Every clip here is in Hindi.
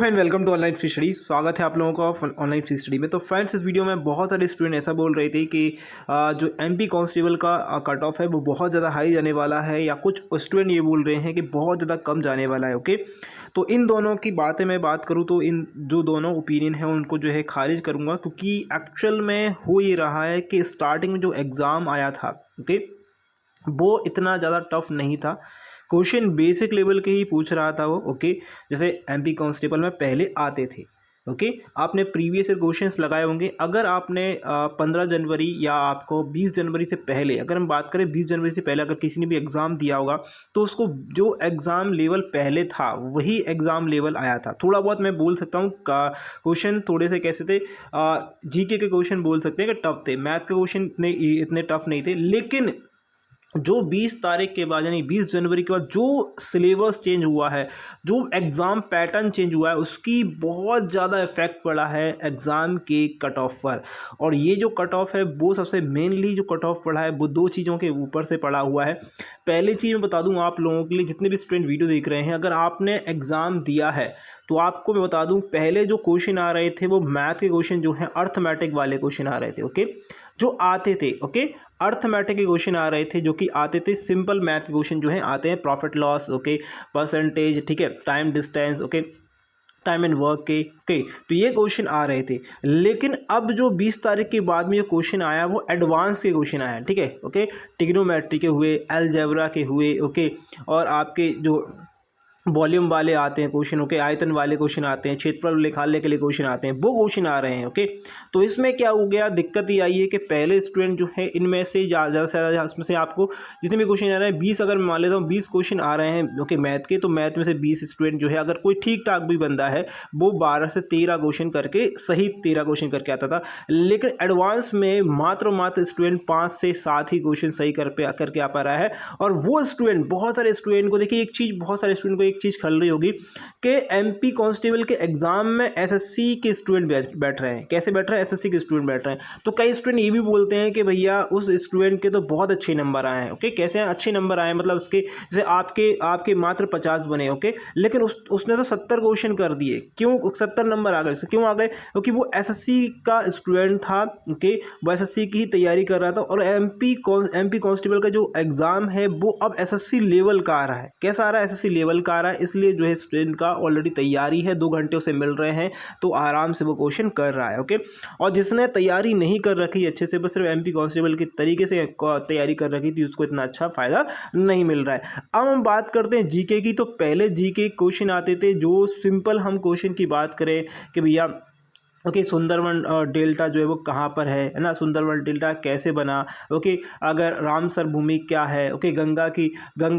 Friend, welcome to online free study. स्वागत है आप लोगों का ऑनलाइन फ्री स्टडी में। तो फ्रेंड्स, इस वीडियो में बहुत सारे स्टूडेंट ऐसा बोल रहे थे कि जो एमपी कांस्टेबल का कट ऑफ है वो बहुत ज़्यादा हाई जाने वाला है, या कुछ स्टूडेंट ये बोल रहे हैं कि बहुत ज़्यादा कम जाने वाला है। ओके, तो इन दोनों की बातें मैं बात करूँ तो इन जो दोनों ओपिनियन है उनको जो है खारिज करूँगा, क्योंकि एक्चुअल में हो ये रहा है कि स्टार्टिंग में जो एग्ज़ाम आया था, ओके, वो इतना ज़्यादा टफ नहीं था। क्वेश्चन बेसिक लेवल के ही पूछ रहा था वो। ओके, जैसे एमपी कांस्टेबल में पहले आते थे। ओके, आपने प्रीवियस ईयर क्वेश्चंस लगाए होंगे। अगर आपने 15 जनवरी या आपको 20 जनवरी से पहले, अगर हम बात करें 20 जनवरी से पहले अगर किसी ने भी एग्ज़ाम दिया होगा तो उसको जो एग्ज़ाम लेवल पहले था वही एग्ज़ाम लेवल आया था। थोड़ा बहुत मैं बोल सकता हूँ क्वेश्चन थोड़े से कैसे थे, जीके के क्वेश्चन बोल सकते हैं कि टफ थे, मैथ के क्वेश्चन इतने टफ नहीं थे। लेकिन जो 20 तारीख के बाद यानी 20 जनवरी के बाद जो सिलेबस चेंज हुआ है, जो एग्ज़ाम पैटर्न चेंज हुआ है, उसकी बहुत ज़्यादा इफेक्ट पड़ा है एग्ज़ाम के कट ऑफ पर। और ये जो कट ऑफ है वो सबसे मेनली जो कट ऑफ पड़ा है वो दो चीज़ों के ऊपर से पड़ा हुआ है। पहली चीज़ मैं बता दूं आप लोगों के लिए, जितने भी स्टूडेंट वीडियो देख रहे हैं, अगर आपने एग्ज़ाम दिया है तो आपको मैं बता दूं पहले जो क्वेश्चन आ रहे थे वो मैथ के क्वेश्चन जो हैं अर्थमेटिक वाले क्वेश्चन आ रहे थे। ओके, जो आते थे, ओके, अर्थमेटिक के क्वेश्चन आ रहे थे जो कि आते थे। सिंपल मैथ के क्वेश्चन जो हैं आते हैं, प्रॉफिट लॉस, ओके, परसेंटेज, ठीक है, time distance, okay, time and work के, ओके, तो ये क्वेश्चन आ रहे थे। लेकिन अब जो 20 तारीख के बाद में ये क्वेश्चन आया वो एडवांस के क्वेश्चन आया, ठीक है, ओके, ट्रिग्नोमेट्री के हुए, अलजेब्रा के हुए, ओके, और आपके जो वॉल्यूम वाले आते हैं क्वेश्चन, ओके, आयतन वाले क्वेश्चन आते हैं, क्षेत्रफल निकालने के लिए क्वेश्चन आते हैं, वो क्वेश्चन आ रहे हैं। ओके, तो इसमें क्या हो गया, दिक्कत ये आई है कि पहले स्टूडेंट जो है इनमें से ज़्यादा से ज़्यादा इसमें से आपको जितने भी क्वेश्चन आ रहे हैं 20, अगर मैं मान लेता हूँ 20 क्वेश्चन आ रहे हैं ओके मैथ के, तो मैथ में से 20 स्टूडेंट जो है अगर कोई ठीक ठाक भी बंदा है वो 12 से 13 क्वेश्चन करके सही 13 क्वेश्चन करके आता था। लेकिन एडवांस में मात्र स्टूडेंट 5 से 7 ही क्वेश्चन सही करके आ पा रहा है। और वो स्टूडेंट, बहुत सारे स्टूडेंट को देखिए, एक चीज़ बहुत सारे स्टूडेंट को एक चीज़ खल रही होगी कि एमपी कांस्टेबल के एग्जाम में एसएससी के स्टूडेंट बैठ रहे हैं। कैसे बैठ रहे हैं? एसएससी के स्टूडेंट बैठ रहे हैं। तो कई स्टूडेंट ये भी बोलते हैं कि भैया उस स्टूडेंट के तो बहुत अच्छे नंबर आए हैं। ओके, कैसे अच्छे नंबर आए, मतलब उसके जैसे आपके मात्र 50 बने, ओके, लेकिन उसने तो 70 क्वेश्चन कर दिए। क्यों 70 नंबर आ गए? क्यों आ गए? क्योंकि वो एसएससी का स्टूडेंट था। ओके, वो एसएससी की तैयारी कर रहा था, और एमपी कांस्टेबल का जो एग्जाम है वो अब एसएससी लेवल का आ रहा है। कैसा आ रहा है? एसएससी लेवल का आ रहा है। इसलिए जो है स्टूडेंट का ऑलरेडी तैयारी है, 2 घंटे उसे मिल रहे हैं, तो आराम से वो क्वेश्चन कर रहा है। ओके, और जिसने तैयारी नहीं कर रखी अच्छे से, बस सिर्फ एमपी कांस्टेबल की तरीके से तैयारी कर रखी थी, उसको इतना अच्छा फायदा नहीं मिल रहा है। अब हम बात करते हैं जीके की। तो पहले जीके क्वेश्चन आते थे जो सिंपल, हम क्वेश्चन की बात करें कि भैया ओके, सुंदरवन डेल्टा जो है वो कहाँ पर है ना, सुंदरवन डेल्टा कैसे बना, ओके, अगर रामसर भूमि क्या है, ओके, गंगा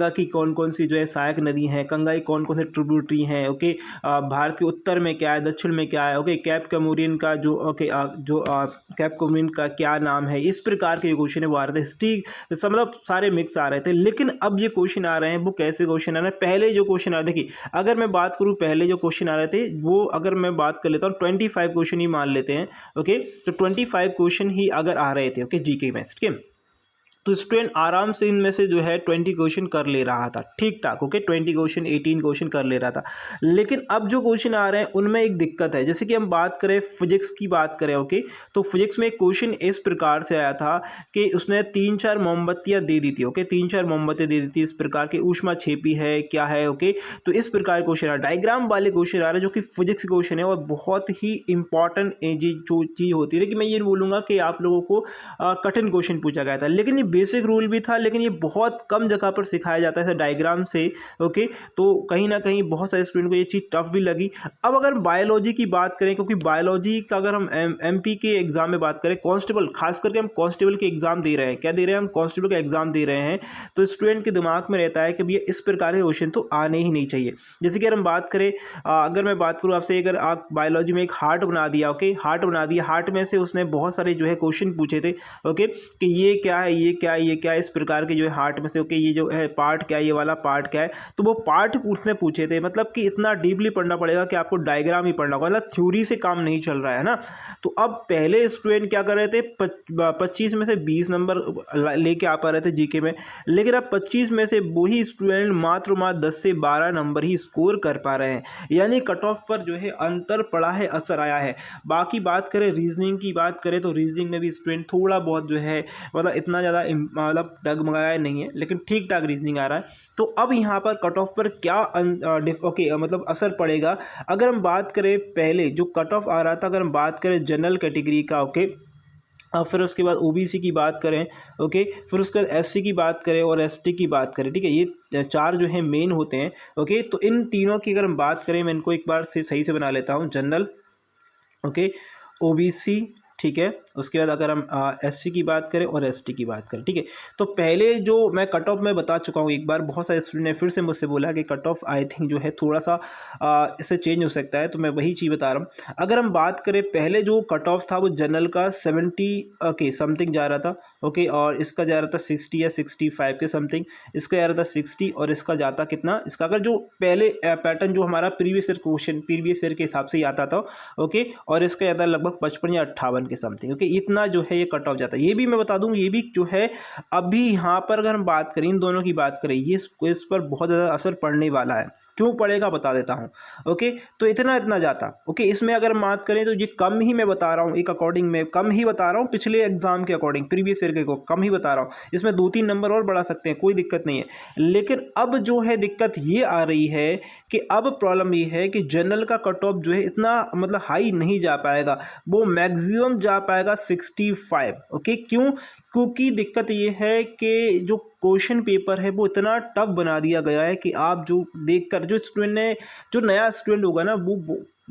की कौन कौन सी जो है सहायक नदी हैं, गंगा की कौन कौन से ट्रिब्यूटरी हैं, ओके, भारत के उत्तर में क्या है, दक्षिण में क्या है, ओके, कैप कमोरियन का जो ओके कैप कमोरियन का क्या नाम है, इस प्रकार के क्वेश्चन है वो आ रहे थे। हिस्ट्री मतलब सारे मिक्स आ रहे थे। लेकिन अब ये क्वेश्चन आ रहे हैं वो कैसे क्वेश्चन आ रहे हैं? पहले जो क्वेश्चन आ रहे, देखिए, अगर मैं बात करूँ पहले जो क्वेश्चन आ रहे थे वो, अगर मैं बात कर लेता हूँ 25 क्वेश्चन ही मान लेते हैं। ओके, तो 25 क्वेश्चन ही अगर आ रहे थे, ओके, जीके मैथ्स के, तो स्टूडेंट आराम से इनमें से जो है 20 क्वेश्चन कर ले रहा था, ठीक ठाक। ओके, 20 क्वेश्चन 18 क्वेश्चन कर ले रहा था। लेकिन अब जो क्वेश्चन आ रहे हैं उनमें एक दिक्कत है। जैसे कि हम बात करें फिजिक्स की बात करें, ओके, तो फिजिक्स में एक क्वेश्चन इस प्रकार से आया था कि उसने 3-4 मोमबत्तियां दे दी थी। ओके, 3-4 मोमबत्तियां दे दी थी, इस प्रकार की ऊष्मा छेपी है क्या है, ओके, तो इस प्रकार के क्वेश्चन आ डायग्राम वाले क्वेश्चन आ रहे हैं जो कि फिजिक्स क्वेश्चन है, और बहुत ही इंपॉर्टेंट जो चीज़ होती है। लेकिन मैं ये बोलूँगा कि आप लोगों को कठिन क्वेश्चन पूछा गया था, लेकिन ये बेसिक रूल भी था, लेकिन ये बहुत कम जगह पर सिखाया जाता है डायग्राम से। ओके, तो कहीं ना कहीं बहुत सारे स्टूडेंट को ये चीज़ टफ भी लगी। अब अगर बायोलॉजी की बात करें, क्योंकि बायोलॉजी का अगर हम एमपी के एग्जाम में बात करें, कांस्टेबल, खास करके हम कांस्टेबल के एग्जाम दे रहे हैं, क्या दे रहे हैं हम? कांस्टेबल का एग्जाम दे रहे हैं, तो स्टूडेंट के दिमाग में रहता है कि भैया इस प्रकार के क्वेश्चन तो आने ही नहीं चाहिए। जैसे कि अगर हम बात करें, अगर मैं बात करूँ आपसे, अगर आप बायोलॉजी में एक हार्ट बना दिया, ओके, हार्ट बना दिया, हार्ट में से उसने बहुत सारे जो है क्वेश्चन पूछे थे, ओके, कि ये क्या है, ये क्या है, ये क्या है, इस प्रकार के जो है हार्ट में से ओके ये जो है पार्ट क्या है, ये वाला पार्ट क्या है, तो वो पार्ट उसने पूछे थे। मतलब कि इतना डीपली पढ़ना पड़ेगा कि आपको डायग्राम ही पढ़ना होगा, मतलब थ्योरी से काम नहीं चल रहा है ना। तो अब पहले स्टूडेंट क्या कर रहे थे, 25 में से 20 नंबर लेके आ पा रहे थे जीके में, लेकिन अब 25 में से वही स्टूडेंट मात्र 10 से 12 नंबर ही स्कोर कर पा रहे हैं। यानी कट ऑफ पर जो है अंतर पड़ा है, असर आया है। बाकी बात करें रीजनिंग की, बात करें तो रीजनिंग में भी स्टूडेंट थोड़ा बहुत जो है मतलब इतना ज़्यादा मतलब डगमगाया नहीं है, लेकिन ठीक ठाक रीजनिंग आ रहा है। तो अब यहाँ पर कट ऑफ पर क्या मतलब असर पड़ेगा, अगर हम बात करें पहले जो कट ऑफ आ रहा था, अगर हम बात करें जनरल कैटेगरी का ओके, फिर उसके बाद ओबीसी की बात करें ओके, फिर उसके बाद एससी की बात करें और एसटी की बात करें, ठीक है, ये चार जो है मेन होते हैं ओके। तो इन तीनों की अगर हम बात करें, मैं इनको एक बार से सही से बना लेता हूँ, जनरल ओके, ओबीसी, ठीक है, उसके बाद अगर हम एससी की बात करें और एसटी की बात करें, ठीक है। तो पहले जो मैं कट ऑफ में बता चुका हूँ एक बार, बहुत सारे स्टूडेंट ने फिर से मुझसे बोला कि कट ऑफ आई थिंक जो है थोड़ा सा इससे चेंज हो सकता है, तो मैं वही चीज़ बता रहा हूँ। अगर हम बात करें पहले जो कट ऑफ था वो जनरल का 70 ओके समथिंग जा रहा था ओके, और इसका जा रहा था 60 या 65 के समथिंग, इसका जा रहा था 60 और इसका जाता कितना, इसका अगर जो पहले पैटर्न जो हमारा previous year question previous year के हिसाब से ही आता था ओके, और इसका जाता लगभग 55 या 58 के समथिंग ओके, इतना जो है ये कट ऑफ जाता है। ये भी मैं बता दूं, ये भी जो है अभी यहाँ पर अगर हम बात करें, इन दोनों की बात करें, ये इस पर बहुत ज़्यादा असर पड़ने वाला है। क्यों पड़ेगा बता देता हूँ ओके। तो इतना जाता ओके, इसमें अगर हम बात करें तो ये कम ही मैं बता रहा हूँ, एक अकॉर्डिंग में कम ही बता रहा हूँ, पिछले एग्जाम के अकॉर्डिंग प्रीवियस ईयर के को कम ही बता रहा हूँ। इसमें 2-3 नंबर और बढ़ा सकते हैं, कोई दिक्कत नहीं है। लेकिन अब जो है दिक्कत ये आ रही है कि अब प्रॉब्लम ये है कि जनरल का कट ऑफ जो है इतना मतलब हाई नहीं जा पाएगा, वो मैक्सिमम जा पाएगा 65 ओके। क्यों, क्योंकि दिक्कत ये है कि जो क्वेश्चन पेपर है वो इतना टफ बना दिया गया है कि आप जो देखकर जो स्टूडेंट ने जो नया स्टूडेंट होगा ना वो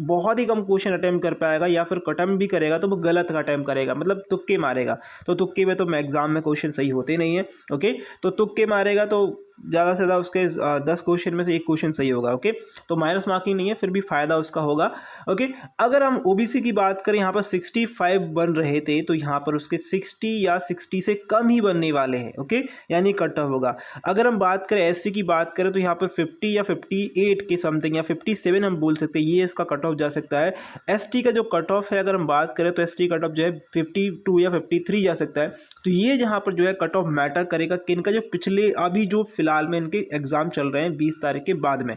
बहुत ही कम क्वेश्चन अटेम्प्ट कर पाएगा, या फिर अटेम्प्ट भी करेगा तो वो गलत का अटेम्प्ट करेगा, मतलब तुक्के मारेगा। तो तुक्के में तो एग्जाम में क्वेश्चन सही होते नहीं है ओके, तो तुक्के मारेगा तो ज़्यादा से ज़्यादा उसके 10 क्वेश्चन में से एक क्वेश्चन सही होगा ओके, तो माइनस मार्किंग नहीं है, फिर भी फ़ायदा उसका होगा ओके। अगर हम ओबीसी की बात करें, यहाँ पर 65 बन रहे थे, तो यहाँ पर उसके 60 या 60 से कम ही बनने वाले हैं ओके, यानी कट ऑफ होगा। अगर हम बात करें एससी की बात करें तो यहाँ पर 50 या 58 के समथिंग या 57 हम बोल सकते हैं, ये इसका कट ऑफ जा सकता है। एसटी का जो कट ऑफ है अगर हम बात करें तो एसटी कट ऑफ जो है 52 या 53 जा सकता है। तो ये जहाँ पर जो है कट ऑफ मैटर करेगा कि इनका जो पिछले अभी जो फिलहाल में इनके एग्जाम चल रहे हैं 20 तारीख के बाद में।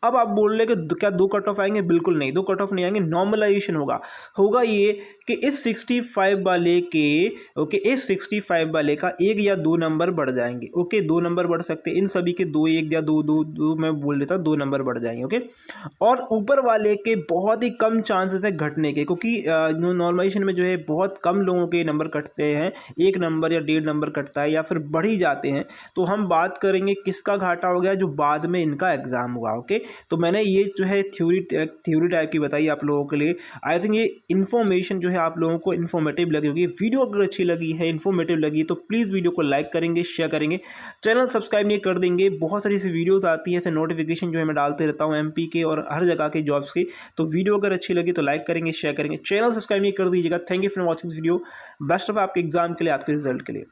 अब आप बोल रहे कि क्या 2 कट ऑफ आएंगे, बिल्कुल नहीं, 2 कट ऑफ नहीं आएंगे, नॉर्मलाइजेशन होगा ये कि इस 65 वाले के ओके, इस 65 वाले का 1 या 2 नंबर बढ़ जाएंगे ओके, 2 नंबर बढ़ सकते हैं, इन सभी के 2 1 या 2 मैं बोल देता हूँ 2 नंबर बढ़ जाएंगे ओके। और ऊपर वाले के बहुत ही कम चांसेस है घटने के, क्योंकि नॉर्मलाइजेशन में जो है बहुत कम लोगों के नंबर कटते हैं, 1 नंबर या 1.5 नंबर कटता है या फिर बढ़ ही जाते हैं। तो हम बात करेंगे किसका घाटा हो गया, जो बाद में इनका एग्जाम हुआ ओके। तो मैंने ये जो है थ्योरी टाइप की बताई आप लोगों के लिए। आई थिंक ये इन्फॉर्मेशन जो है आप लोगों को इन्फॉर्मेटिव लगी होगी। वीडियो अगर अच्छी लगी है, इन्फॉर्मेटिव लगी, तो प्लीज़ वीडियो को लाइक करेंगे, शेयर करेंगे, चैनल सब्सक्राइब नहीं कर देंगे। बहुत सारी ऐसी वीडियोज़ आती हैं, ऐसे नोटिफिकेशन जो है मैं डालते रहता हूँ एमपी के और हर जगह के जॉब्स की। तो वीडियो अगर अच्छी लगी तो लाइक करेंगे, शेयर करेंगे, चैनल सब्सक्राइब नहीं कर दीजिएगा। Thank you for watching this video. Best of आपके एग्जाम के लिए, आपके रिजल्ट के लिए।